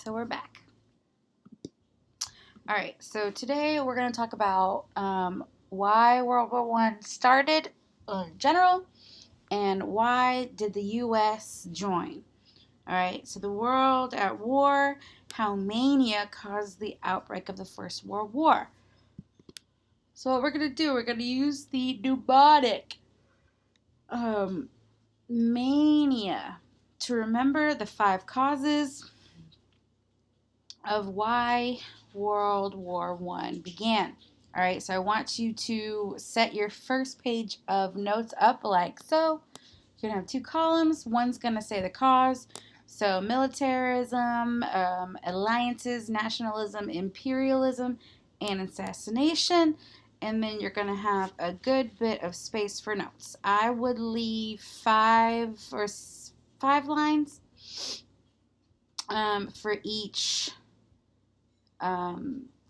So we're back. All right, so today we're going to talk about why World War One started in general and why did the U.S. join. All right, so the world at war, how mania caused the outbreak of the First World War. So what we're going to do, we're going to use the mnemonic mania to remember the 5 causes of why World War One began. All right, so I want you to set your first page of notes up like so. You're gonna have 2 columns. One's gonna say the cause, so militarism, alliances, nationalism, imperialism, and assassination. And then you're gonna have a good bit of space for notes. I would leave 5 lines for each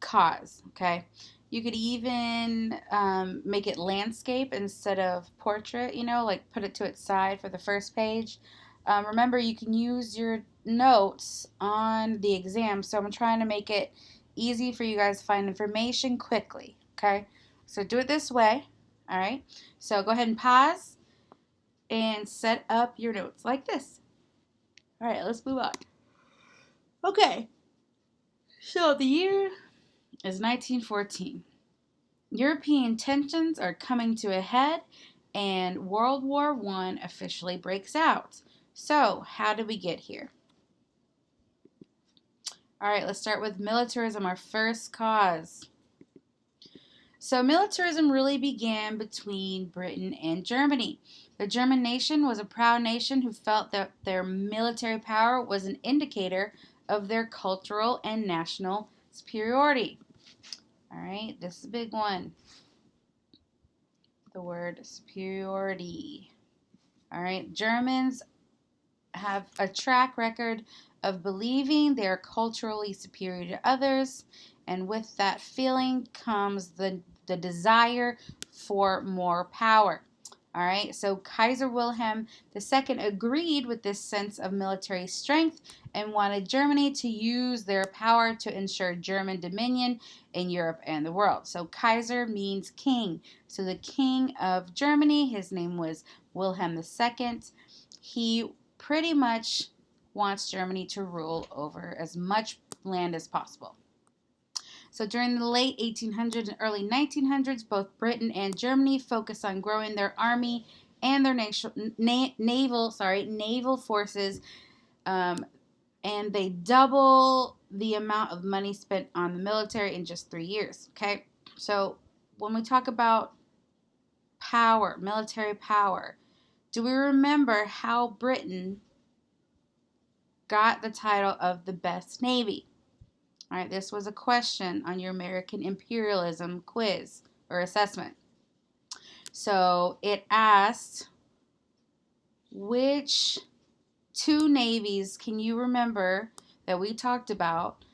cause, okay? You could even make it landscape instead of portrait, like put it to its side for the first page. Remember, you can use your notes on the exam, so I'm trying to make it easy for you guys to find information quickly, okay? So do it this way, all right? So go ahead and pause and set up your notes like this. All right, let's move on. Okay, so the year is 1914. European tensions are coming to a head and World War I officially breaks out. So, how did we get here? All right, let's start with militarism, our first cause. So, militarism really began between Britain and Germany. The German nation was a proud nation who felt that their military power was an indicator of their cultural and national superiority. All right, this is a big one. The word superiority. All right, Germans have a track record of believing they are culturally superior to others, and with that feeling comes the desire for more power. All right, so Kaiser Wilhelm II agreed with this sense of military strength and wanted Germany to use their power to ensure German dominion in Europe and the world. So Kaiser means king. So the king of Germany, his name was Wilhelm II. He pretty much wants Germany to rule over as much land as possible. So during the late 1800s and early 1900s, both Britain and Germany focused on growing their army and their naval forces, and they double the amount of money spent on the military in just 3 years. Okay, so when we talk about power, military power, do we remember how Britain got the title of the best navy? All right, this was a question on your American imperialism quiz or assessment. So it asked, which 2 navies can you remember that we talked about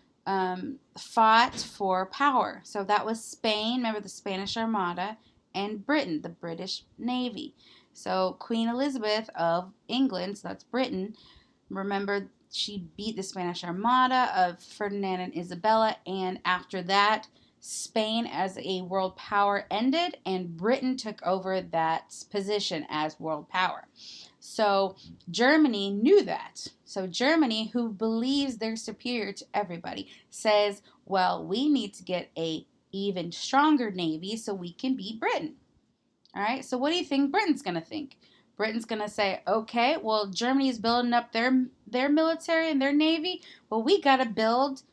fought for power? So that was Spain, remember the Spanish Armada, and Britain, the British Navy. So Queen Elizabeth of England, so that's Britain, remember she beat the Spanish Armada of Ferdinand and Isabella, and after that, Spain as a world power ended, and Britain took over that position as world power. So Germany knew that. So Germany, who believes they're superior to everybody, says, well, we need to get a even stronger navy so we can beat Britain. All right, so what do you think Britain's going to think? Britain's going to say, okay, well, Germany's building up their military and their navy. Well, we got to build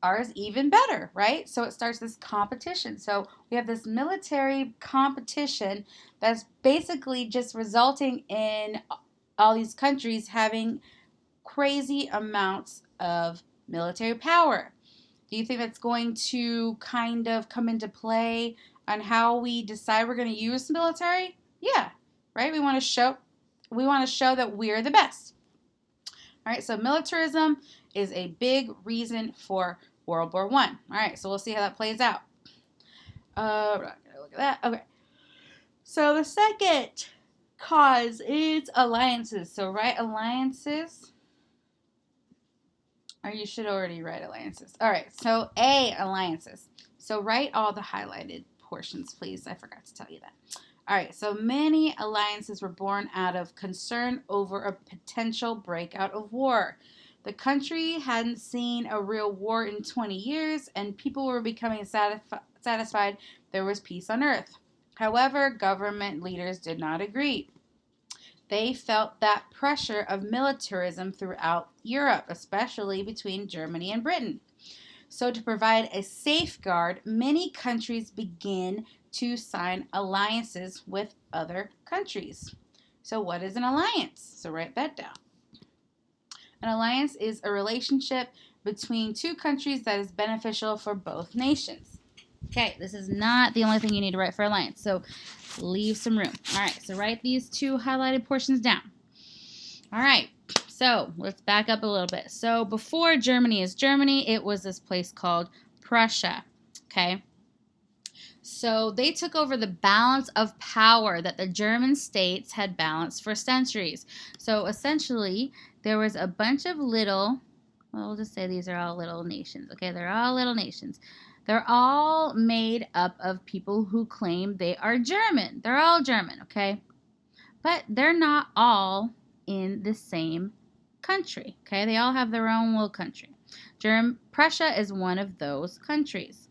ours even better, right? So it starts this competition. So we have this military competition that's basically just resulting in all these countries having crazy amounts of military power. Do you think that's going to kind of come into play on how we decide we're going to use the military? Yeah, right? We want to show that we're the best. All right, so militarism is a big reason for World War One. All right, so we'll see how that plays out. We're not gonna look at that. Okay, so the second cause is alliances. So, right, alliances Or you should already write alliances. All right, so A, alliances. So write all the highlighted portions, please. I forgot to tell you that. All right, so many alliances were born out of concern over a potential breakout of war. The country hadn't seen a real war in 20 years, and people were becoming satisfied there was peace on earth. However, government leaders did not agree. They felt that pressure of militarism throughout Europe, especially between Germany and Britain. So, to provide a safeguard, many countries begin to sign alliances with other countries. So, what is an alliance? So, write that down. An alliance is a relationship between two countries that is beneficial for both nations. Okay, this is not the only thing you need to write for alliance, so leave some room. All right, so write these two highlighted portions down. All right, so let's back up a little bit. So before Germany is Germany, it was this place called Prussia, okay? So they took over the balance of power that the German states had balanced for centuries. So essentially, there was a bunch of little, well, we'll just say these are all little nations, okay? They're all little nations. They're all made up of people who claim they are German. They're all German, okay? But they're not all in the same country, okay? They all have their own little country. Prussia is one of those countries.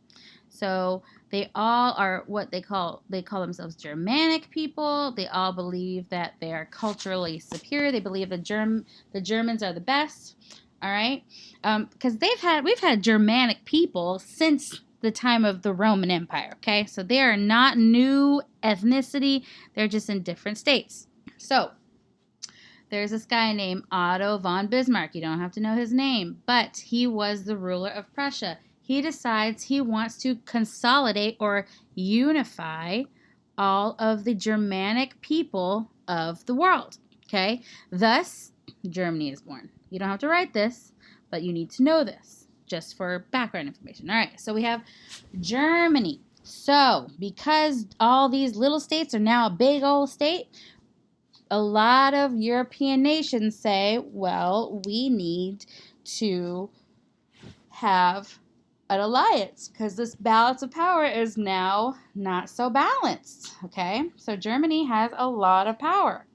So they all are what they call themselves Germanic people. They all believe that they are culturally superior. They believe the Germans are the best. All right, because we've had Germanic people since the time of the Roman Empire. Okay, so they are not new ethnicity. They're just in different states. So there's this guy named Otto von Bismarck. You don't have to know his name, but he was the ruler of Prussia. He decides he wants to consolidate or unify all of the Germanic people of the world. Okay, thus Germany is born. You don't have to write this, but you need to know this just for background information. All right, so we have Germany. So because all these little states are now a big old state, a lot of European nations say, well, we need to have an alliance because this balance of power is now not so balanced. Okay, so Germany has a lot of power.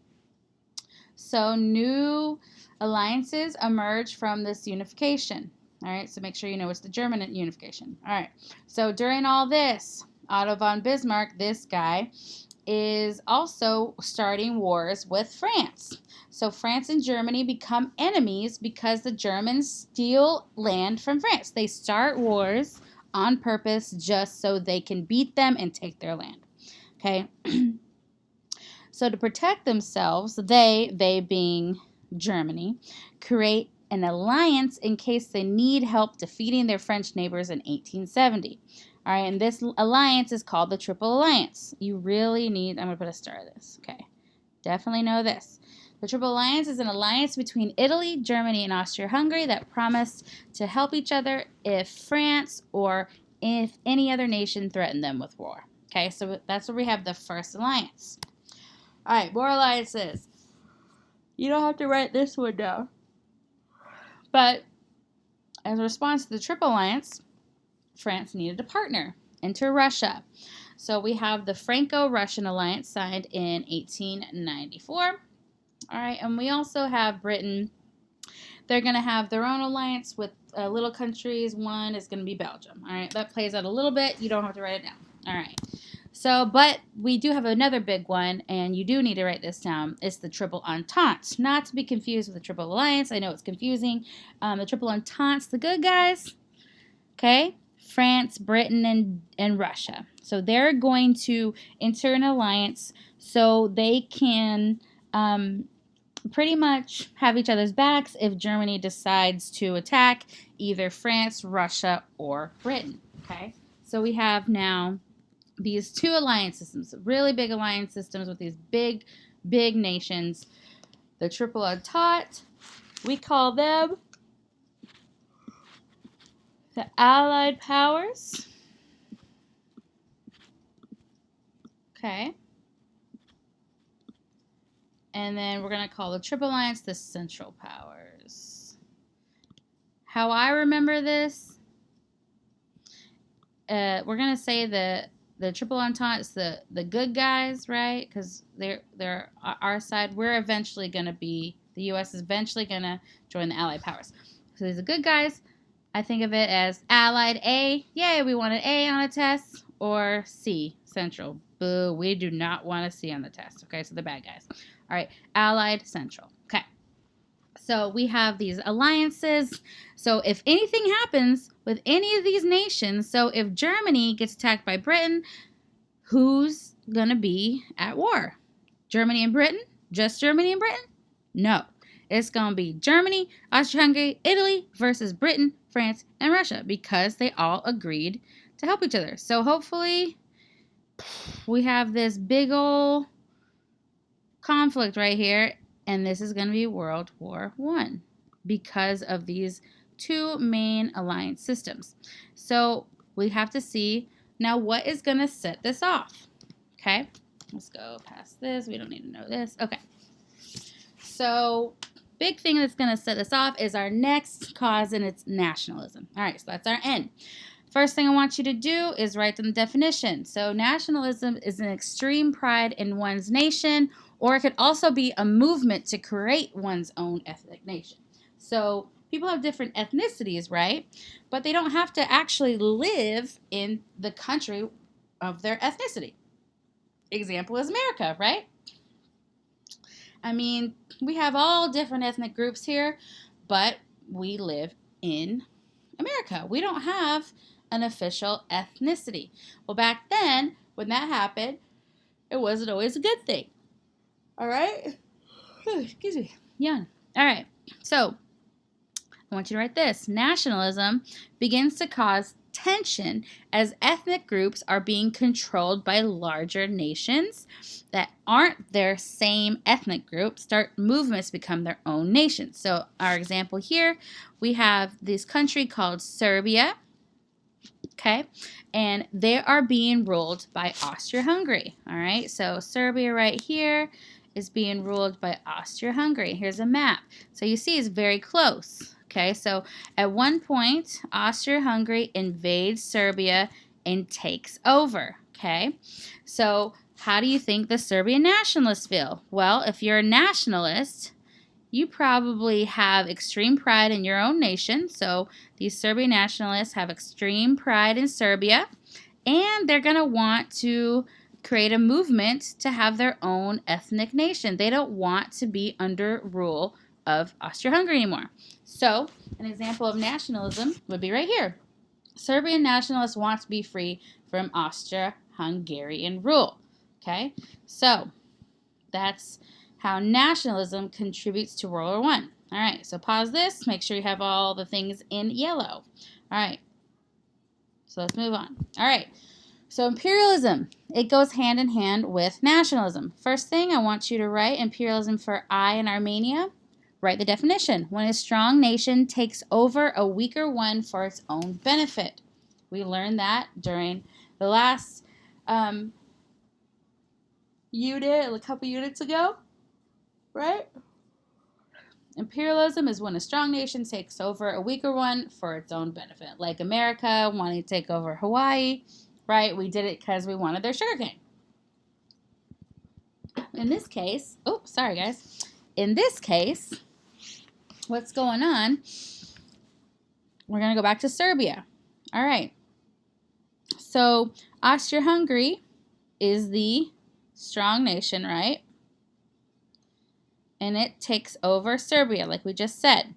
So new alliances emerge from this unification. All right, so make sure you know it's the German unification. All right, so during all this, Otto von Bismarck, this guy, is also starting wars with France. So France and Germany become enemies because the Germans steal land from France. They start wars on purpose just so they can beat them and take their land. Okay? So to protect themselves, they being Germany, create an alliance in case they need help defeating their French neighbors in 1870. All right, and this alliance is called the Triple Alliance. You really need, I'm going to put a star of this, okay? Definitely know this. The Triple Alliance is an alliance between Italy, Germany, and Austria-Hungary that promised to help each other if France or if any other nation threatened them with war. Okay, so that's where we have the first alliance. All right, more alliances. You don't have to write this one down. But as a response to the Triple Alliance, France needed a partner. Enter Russia. So we have the Franco-Russian alliance signed in 1894. All right, and we also have Britain. They're going to have their own alliance with little countries. One is going to be Belgium. All right, that plays out a little bit. You don't have to write it down. All right. So, but we do have another big one, and you do need to write this down. It's the Triple Entente. Not to be confused with the Triple Alliance. I know it's confusing. The Triple Entente's the good guys. Okay? France, Britain, and Russia. So they're going to enter an alliance so they can pretty much have each other's backs if Germany decides to attack either France, Russia, or Britain. Okay? So we have now these two alliance systems, really big alliance systems with these big nations. The Triple Entente, we call them the Allied Powers. Okay. And then we're going to call the Triple Alliance the Central Powers. how I remember this, we're gonna say the Triple Entente is the good guys, right? Because they're our side. We're eventually gonna be, the U.S. is eventually gonna join the Allied powers. So these are good guys. I think of it as Allied A. Yay, we want an A on a test. Or C, Central. Boo, we do not want a C on the test. Okay, so the bad guys. All right, Allied Central. Okay. So we have these alliances. So if anything happens with any of these nations, so if Germany gets attacked by Britain, who's going to be at war? Germany and Britain? Just Germany and Britain? No. It's going to be Germany, Austria-Hungary, Italy versus Britain, France, and Russia because they all agreed to help each other. So hopefully we have this big old conflict right here, and this is going to be World War I because of these two main alliance systems. So we have to see now what is going to set this off. Okay, let's go past this. We don't need to know this. Okay, so big thing that's going to set this off is our next cause, and it's nationalism. All right, so that's our N. First thing I want you to do is write down the definition. So nationalism is an extreme pride in one's nation, or it could also be a movement to create one's own ethnic nation. So people have different ethnicities, right? But they don't have to actually live in the country of their ethnicity. Example is America, right? I mean, we have all different ethnic groups here, but we live in America. We don't have an official ethnicity. Well, back then, when that happened, it wasn't always a good thing. All right? Excuse me. Yawn. All right. So, I want you to write this. Nationalism begins to cause tension as ethnic groups are being controlled by larger nations that aren't their same ethnic group. Start movements become their own nations. So our example here, we have this country called Serbia, okay, and they are being ruled by Austria-Hungary. All right, so Serbia right here is being ruled by Austria-Hungary. Here's a map. So you see it's very close. Okay, so at one point, Austria-Hungary invades Serbia and takes over. Okay, so how do you think the Serbian nationalists feel? Well, if you're a nationalist, you probably have extreme pride in your own nation. So these Serbian nationalists have extreme pride in Serbia, and they're going to want to create a movement to have their own ethnic nation. They don't want to be under rule of Austria-Hungary anymore. So, an example of nationalism would be right here. Serbian nationalists want to be free from Austria-Hungarian rule. Okay, so that's how nationalism contributes to World War I. All right, so pause this. Make sure you have all the things in yellow. All right, so let's move on. All right, so imperialism, it goes hand in hand with nationalism. First thing, I want you to write imperialism for I in Armenia. Write the definition. When a strong nation takes over a weaker one for its own benefit. We learned that during the last unit, a couple units ago, right? Imperialism is when a strong nation takes over a weaker one for its own benefit. Like America wanting to take over Hawaii, right? We did it because we wanted their sugarcane. In this case, oh, sorry guys. In this case, what's going on? We're going to go back to Serbia. All right. So Austria-Hungary is the strong nation, right? And it takes over Serbia, like we just said.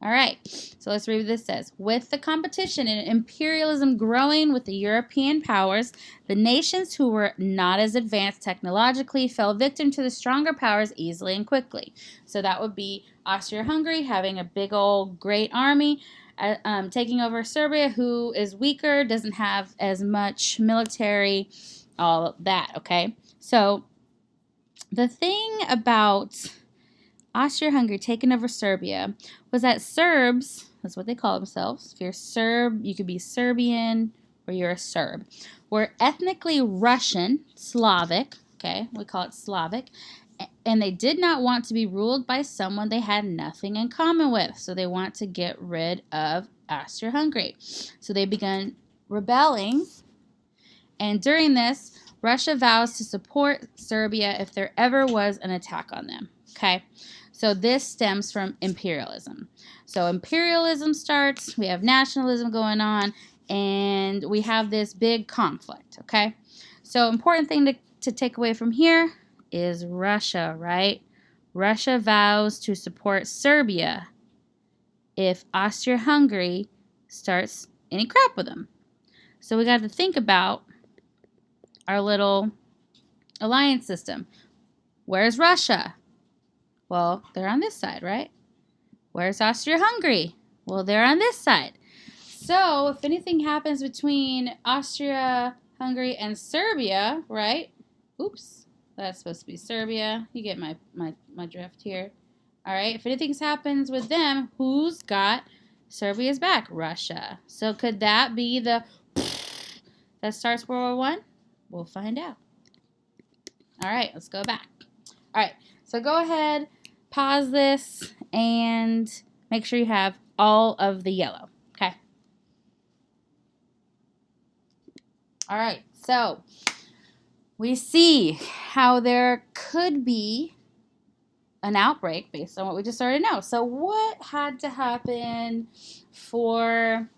All right, so let's read what this says. With the competition and imperialism growing with the European powers, the nations who were not as advanced technologically fell victim to the stronger powers easily and quickly. So that would be Austria-Hungary having a big old great army, taking over Serbia, who is weaker, doesn't have as much military, all of that, okay? So the thing about Austria-Hungary taking over Serbia was that Serbs, that's what they call themselves. If you're Serb, you could be Serbian or you're a Serb. Were ethnically Russian, Slavic, okay, we call it Slavic, and they did not want to be ruled by someone they had nothing in common with. So they want to get rid of Austria-Hungary. So they began rebelling. And during this, Russia vows to support Serbia if there ever was an attack on them. Okay? So this stems from imperialism. So imperialism starts, we have nationalism going on, and we have this big conflict. Okay? So important thing to take away from here is Russia, right? Russia vows to support Serbia if Austria-Hungary starts any crap with them. So we got to think about our little alliance system. Where's Russia? Well, they're on this side, right? Where's Austria-Hungary? Well, they're on this side. So if anything happens between Austria-Hungary and Serbia, right? Oops, that's supposed to be Serbia. You get my drift here. All right, if anything happens with them, who's got Serbia's back? Russia. So could that be the that starts World War I? We'll find out. All right, let's go back. All right, so go ahead, pause this, and make sure you have all of the yellow. Okay. All right, so we see how there could be an outbreak based on what we just already know. So what had to happen for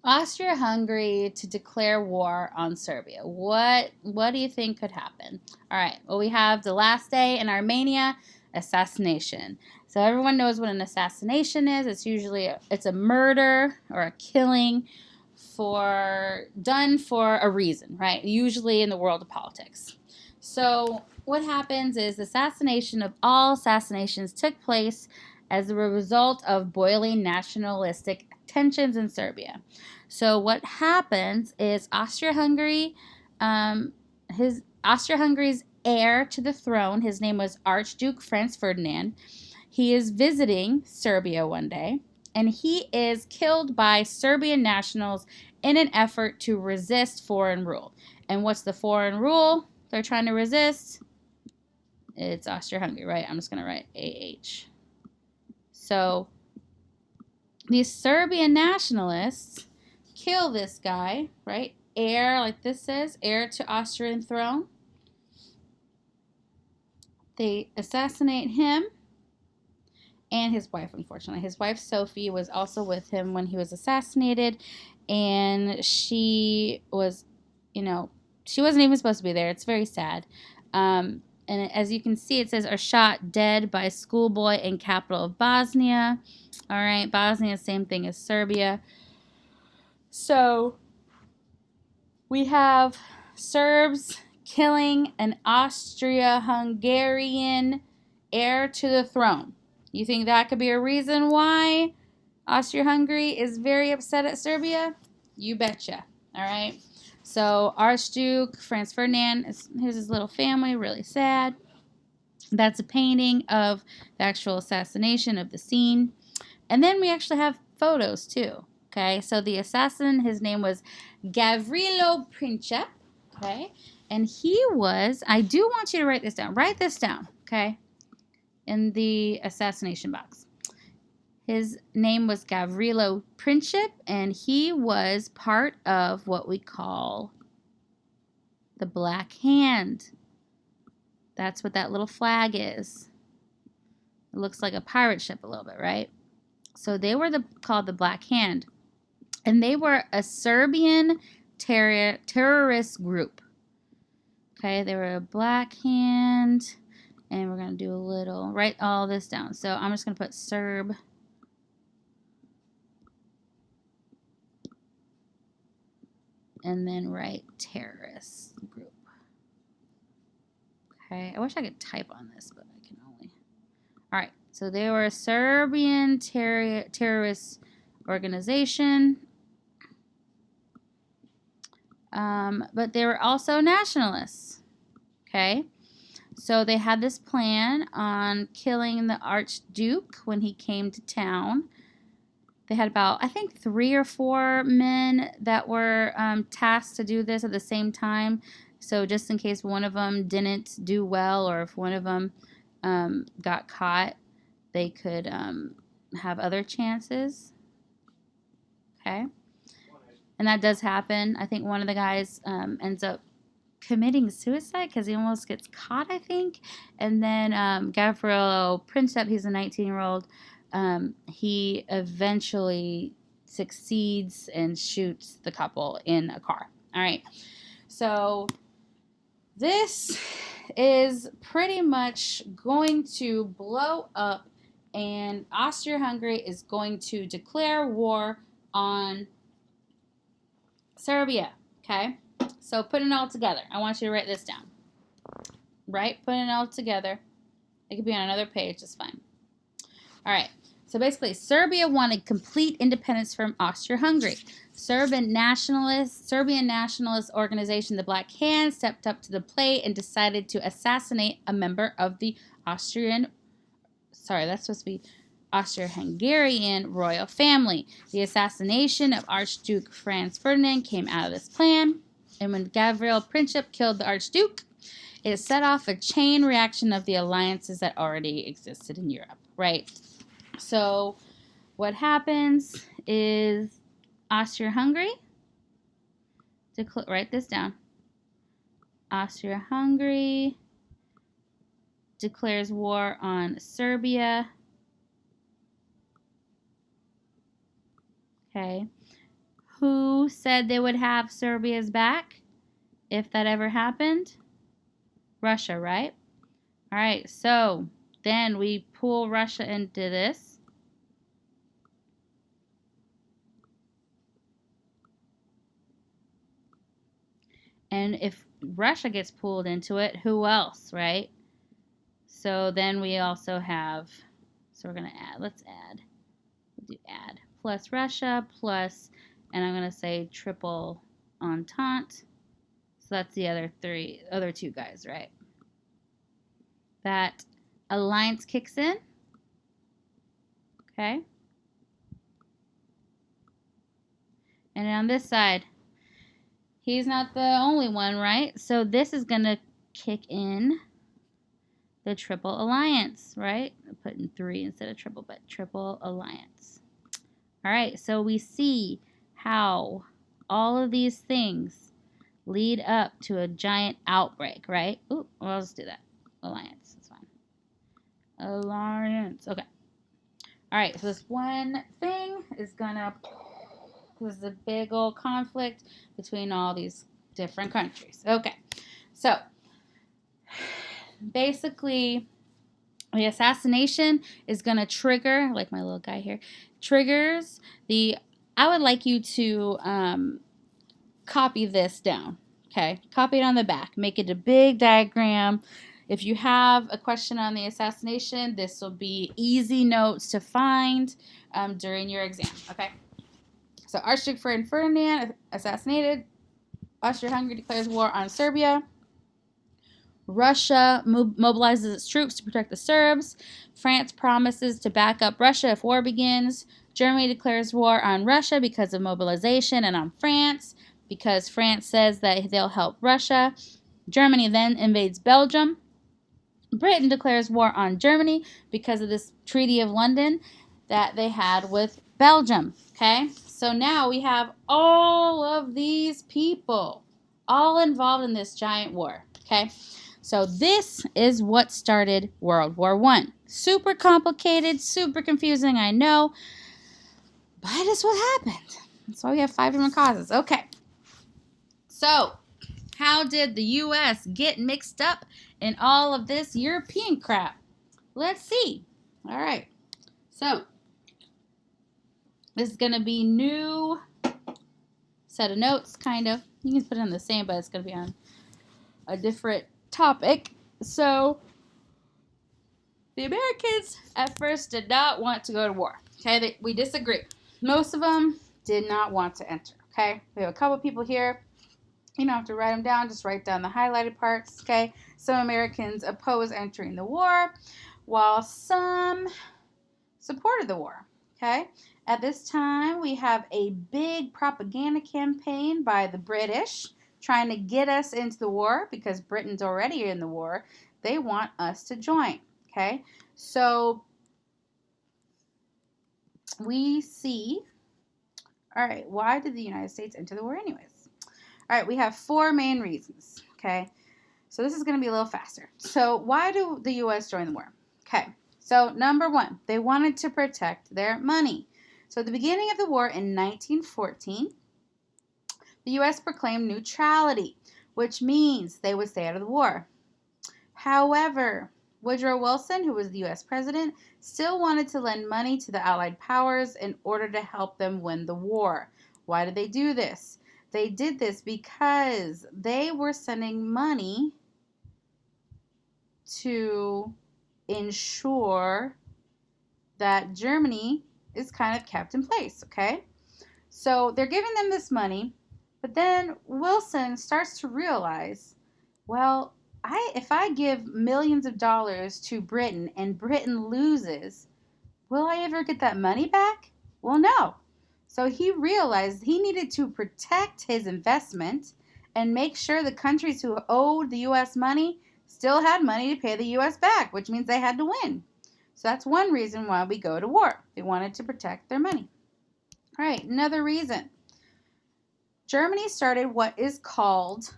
Austria-Hungary to declare war on Serbia? What do you think could happen? All right, well, we have the last day in Armenia, assassination. So everyone knows what an assassination is. It's usually a murder or a killing done for a reason, right? Usually in the world of politics. So what happens is assassination of all assassinations took place as a result of boiling nationalistic tensions in Serbia. So what happens is Austria-Hungary, Austria-Hungary's heir to the throne, his name was Archduke Franz Ferdinand. He is visiting Serbia one day, and he is killed by Serbian nationals in an effort to resist foreign rule. And what's the foreign rule they're trying to resist? It's Austria-Hungary, right? I'm just going to write AH. So these Serbian nationalists kill this guy, right? Heir, like this says, heir to Austrian throne. They assassinate him and his wife, unfortunately. His wife, Sophie, was also with him when he was assassinated, and she was, she wasn't even supposed to be there. It's very sad. And as you can see, it says, are shot dead by schoolboy in capital of Bosnia. All right, Bosnia, same thing as Serbia. So we have Serbs killing an Austria-Hungarian heir to the throne. You think that could be a reason why Austria-Hungary is very upset at Serbia? You betcha. All right. So Archduke Franz Ferdinand, here's his little family, really sad. That's a painting of the actual assassination of the scene. And then we actually have photos too. Okay, so the assassin, his name was Gavrilo Princip. Okay, and he was, I do want you to write this down. Write this down, okay, in the assassination box. His name was Gavrilo Princip, and he was part of what we call the Black Hand. That's what that little flag is. It looks like a pirate ship a little bit, right? So they were called the Black Hand, and they were a Serbian terrorist group. Okay, they were a Black Hand, and we're going to do a little, write all this down. So I'm just going to put Serb. And then write terrorist group. Okay, I wish I could type on this, but I can only. All right, so they were a Serbian terrorist organization. But they were also nationalists. Okay, so they had this plan on killing the Archduke when he came to town. They had about, I think, 3 or 4 men that were tasked to do this at the same time. So just in case one of them didn't do well, or if one of them got caught, they could have other chances. Okay. And that does happen. I think one of the guys ends up committing suicide because he almost gets caught, I think. And then Gavrilo Princip, he's a 19-year-old, he eventually succeeds and shoots the couple in a car. All right. So this is pretty much going to blow up, and Austria-Hungary is going to declare war on Serbia. Okay? So putting it all together. I want you to write this down. Right? Putting it all together. It could be on another page. That's fine. All right. So basically, Serbia wanted complete independence from Austria-Hungary. Serbian nationalist organization, the Black Hand, stepped up to the plate and decided to assassinate a member of the Austro-Hungarian royal family. The assassination of Archduke Franz Ferdinand came out of this plan, and when Gavrilo Princip killed the Archduke, it set off a chain reaction of the alliances that already existed in Europe, right? So what happens is Austria-Hungary, write this down, Austria-Hungary declares war on Serbia. Okay. Who said they would have Serbia's back if that ever happened? Russia, right? All right, so then we pull Russia into this. And if Russia gets pulled into it, who else, right? So then we also have, so we're going to add, let's add. We'll do add. Plus Russia, plus, and I'm going to say triple entente. So that's the other two guys, right? That alliance kicks in. Okay. And on this side, he's not the only one, right? So this is going to kick in the triple alliance, right? I'm putting 3 instead of triple, but triple alliance. All right, so we see how all of these things lead up to a giant outbreak, right? Ooh, well, I'll just do that. Alliance, it's fine. Alliance, okay. All right, so this one thing is gonna, there's a big old conflict between all these different countries. Okay, so basically the assassination is gonna trigger, like my little guy here, triggers the, I would like you to copy this down, okay? Copy it on the back. Make it a big diagram. If you have a question on the assassination, this will be easy notes to find during your exam, okay? So Archduke Ferdinand assassinated. Austria-Hungary declares war on Serbia. Russia mobilizes its troops to protect the Serbs. France promises to back up Russia if war begins. Germany declares war on Russia because of mobilization, and on France because France says that they'll help Russia. Germany then invades Belgium. Britain declares war on Germany because of this Treaty of London that they had with Belgium. Okay, so now we have all of these people all involved in this giant war. Okay, so this is what started World War I. Super complicated, super confusing, I know, but it's what happened. That's why we have 5 different causes. Okay, so how did the U.S. get mixed up in all of this European crap? Let's see. All right. So this is going to be new set of notes, kind of. You can put it on the same, but it's going to be on a different topic. So the Americans at first did not want to go to war. Okay, we disagree. Most of them did not want to enter. Okay, we have a couple people here. You don't have to write them down, just write down the highlighted parts, okay? Some Americans opposed entering the war, while some supported the war, okay? At this time, we have a big propaganda campaign by the British trying to get us into the war because Britain's already in the war. They want us to join. Okay, so we see, all right, why did the United States enter the war anyways? All right, we have 4 main reasons. Okay, so this is going to be a little faster. So why do the U.S. join the war? Okay, so number 1, they wanted to protect their money. So at the beginning of the war in 1914, the U.S. proclaimed neutrality, which means they would stay out of the war. However, Woodrow Wilson, who was the U.S. president, still wanted to lend money to the Allied powers in order to help them win the war. Why did they do this? They did this because they were sending money to ensure that Germany is kind of kept in place, okay? So they're giving them this money, but then Wilson starts to realize, well, if I give millions of dollars to Britain and Britain loses, will I ever get that money back? Well, no. So he realized he needed to protect his investment and make sure the countries who owed the U.S. money still had money to pay the U.S. back, which means they had to win. So that's one reason why we go to war. They wanted to protect their money. All right, another reason. Germany started what is called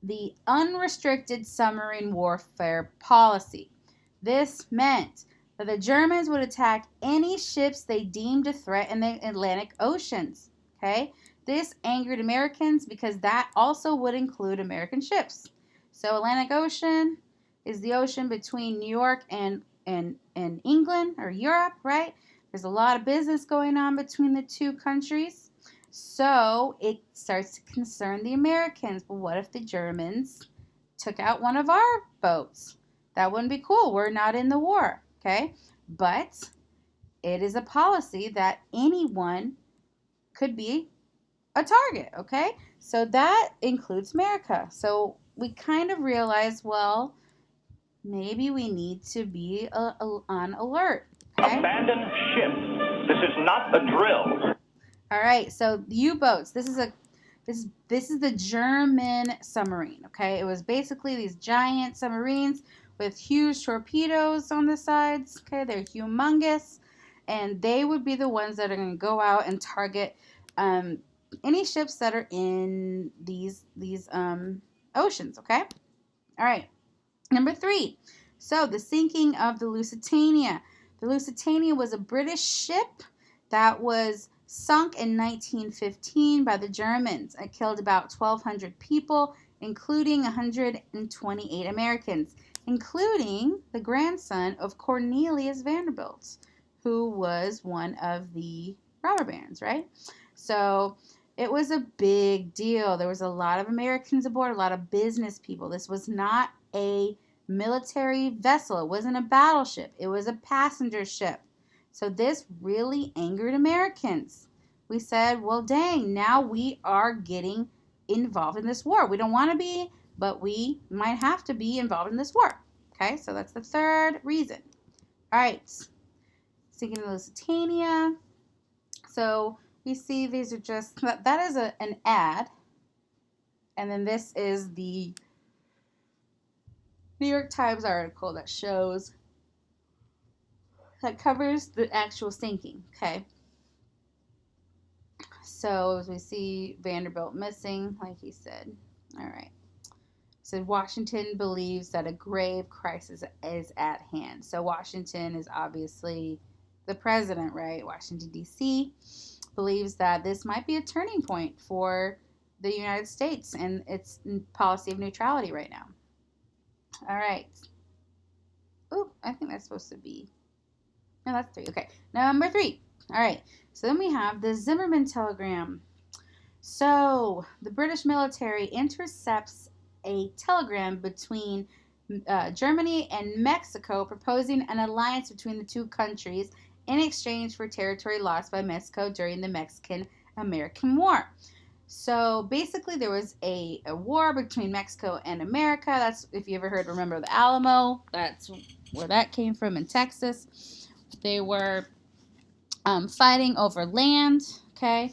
the unrestricted submarine warfare policy. This meant that the Germans would attack any ships they deemed a threat in the Atlantic Oceans. Okay? This angered Americans because that also would include American ships. So Atlantic Ocean is the ocean between New York and England or Europe, right? There's a lot of business going on between the two countries. So it starts to concern the Americans. Well, what if the Germans took out one of our boats? That wouldn't be cool. We're not in the war, okay? But it is a policy that anyone could be a target, okay? So that includes America. So we kind of realize, well, maybe we need to be on alert, okay? Abandon ship. This is not a drill. All right, so the U-boats. This is the German submarine. Okay, it was basically these giant submarines with huge torpedoes on the sides. Okay, they're humongous, and they would be the ones that are going to go out and target any ships that are in these oceans. Okay, all right. Number 3. So the sinking of the Lusitania. The Lusitania was a British ship that was sunk in 1915 by the Germans. It killed about 1,200 people, including 128 Americans, including the grandson of Cornelius Vanderbilt, who was one of the robber barons, right? So it was a big deal. There was a lot of Americans aboard, a lot of business people. This was not a military vessel. It wasn't a battleship. It was a passenger ship. So this really angered Americans. We said, well, dang, now we are getting involved in this war. We don't want to be, but we might have to be involved in this war. Okay, so that's the 3rd reason. All right, sinking the Lusitania. So we see these are just, that is an ad. And then this is the New York Times article that covers the actual sinking, okay? So as we see Vanderbilt missing, like he said. All right. So Washington believes that a grave crisis is at hand. So Washington is obviously the president, right? Washington, D.C. believes that this might be a turning point for the United States and its policy of neutrality right now. All right. Oh, I think that's supposed to be. No, that's 3. Okay. Number 3. All right. So then we have the Zimmerman telegram. So the British military intercepts a telegram between Germany and Mexico proposing an alliance between the two countries in exchange for territory lost by Mexico during the Mexican-American War. So basically there was a war between Mexico and America. That's, if you ever remember the Alamo, that's where that came from in Texas. They were fighting over land, okay?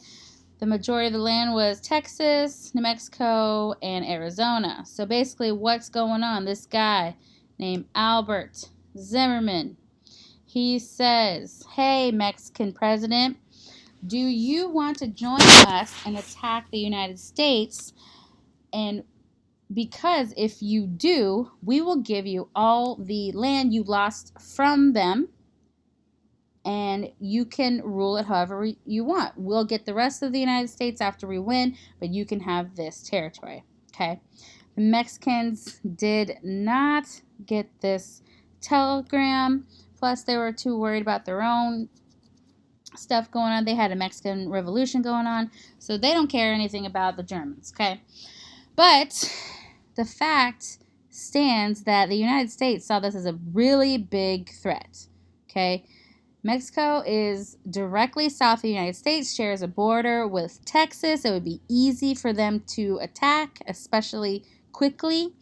The majority of the land was Texas, New Mexico, and Arizona. So basically, what's going on? This guy named Albert Zimmerman, he says, hey, Mexican president, do you want to join us and attack the United States? And because if you do, we will give you all the land you lost from them, and you can rule it however you want. We'll get the rest of the United States after we win, but you can have this territory, okay? The Mexicans did not get this telegram. Plus, they were too worried about their own stuff going on. They had a Mexican Revolution going on, so they don't care anything about the Germans, okay? But the fact stands that the United States saw this as a really big threat, okay? Mexico is directly south of the United States, shares a border with Texas. It would be easy for them to attack, especially quickly,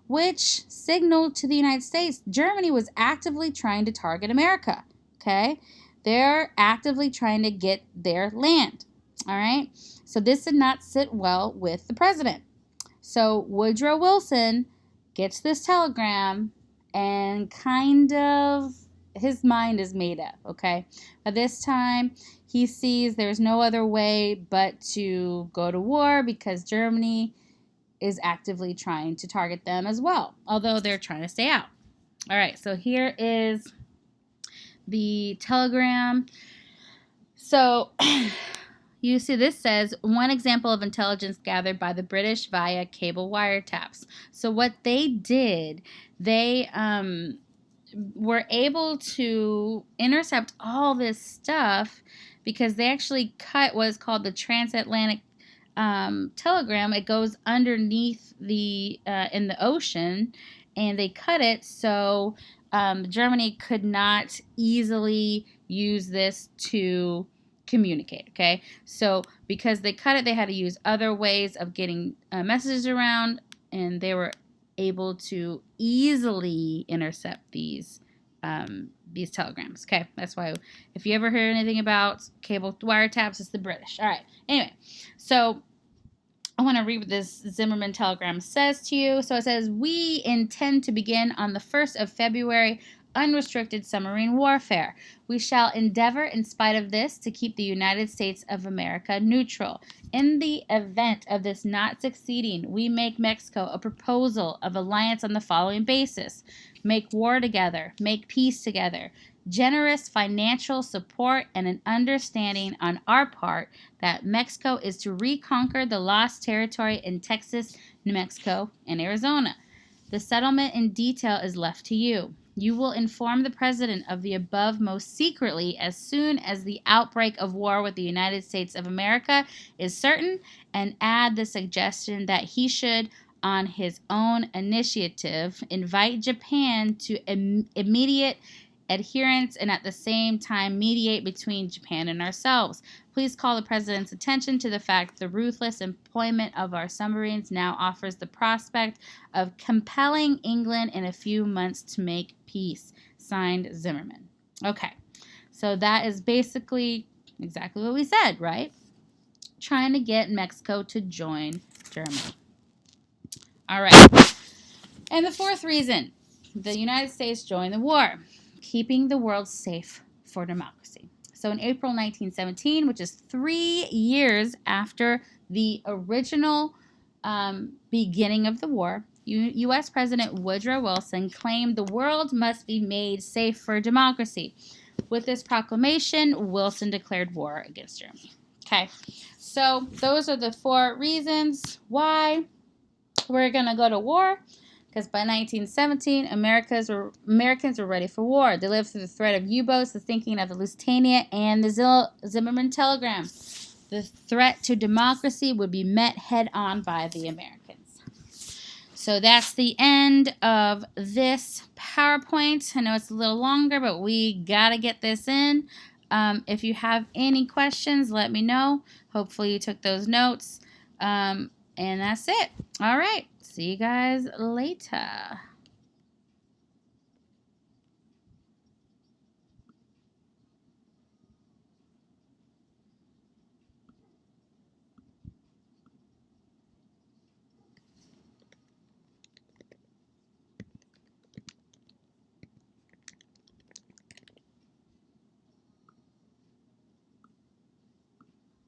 which signaled to the United States Germany was actively trying to target America, okay? They're actively trying to get their land, all right? So this did not sit well with the president. So Woodrow Wilson gets this telegram and kind of his mind is made up, okay? By this time, he sees there's no other way but to go to war because Germany is actively trying to target them as well, although they're trying to stay out. All right, so here is the telegram. So you see this says, one example of intelligence gathered by the British via cable wiretaps. So what they did, they were able to intercept all this stuff because they actually cut what is called the transatlantic telegram. It goes underneath the in the ocean, and they cut it so Germany could not easily use this to communicate, okay? So because they cut it, they had to use other ways of getting messages around, and they were able to easily intercept these telegrams, okay? That's why if you ever hear anything about cable wiretaps, it's the British. All right, anyway, so I want to read what this Zimmerman telegram says to you. So it says, we intend to begin on the 1st of February unrestricted submarine warfare. We shall endeavor, in spite of this, to keep the United States of America neutral. In the event of this not succeeding, we make Mexico a proposal of alliance on the following basis: make war together, make peace together, generous financial support, and an understanding on our part that Mexico is to reconquer the lost territory in Texas, New Mexico, and Arizona. The settlement in detail is left to you. You will inform the President of the above most secretly as soon as the outbreak of war with the United States of America is certain, and add the suggestion that he should, on his own initiative, invite Japan to immediate adherence and at the same time mediate between Japan and ourselves. Please call the President's attention to the fact the ruthless employment of our submarines now offers the prospect of compelling England in a few months to make peace. Signed, Zimmerman. Okay, so that is basically exactly what we said, right? Trying to get Mexico to join Germany. All right. And the fourth reason the United States joined the war: keeping the world safe for democracy. So in April 1917, which is 3 years after the original beginning of the war, U.S. President Woodrow Wilson claimed the world must be made safe for democracy. With this proclamation, Wilson declared war against Germany. Okay, so those are the 4 reasons why we're going to go to war. Because by 1917, Americans were ready for war. They lived through the threat of U-boats, the thinking of the Lusitania, and the Zimmerman telegram. The threat to democracy would be met head-on by the Americans. So that's the end of this PowerPoint. I know it's a little longer, but we got to get this in. If you have any questions, let me know. Hopefully you took those notes. And that's it. All right. See you guys later.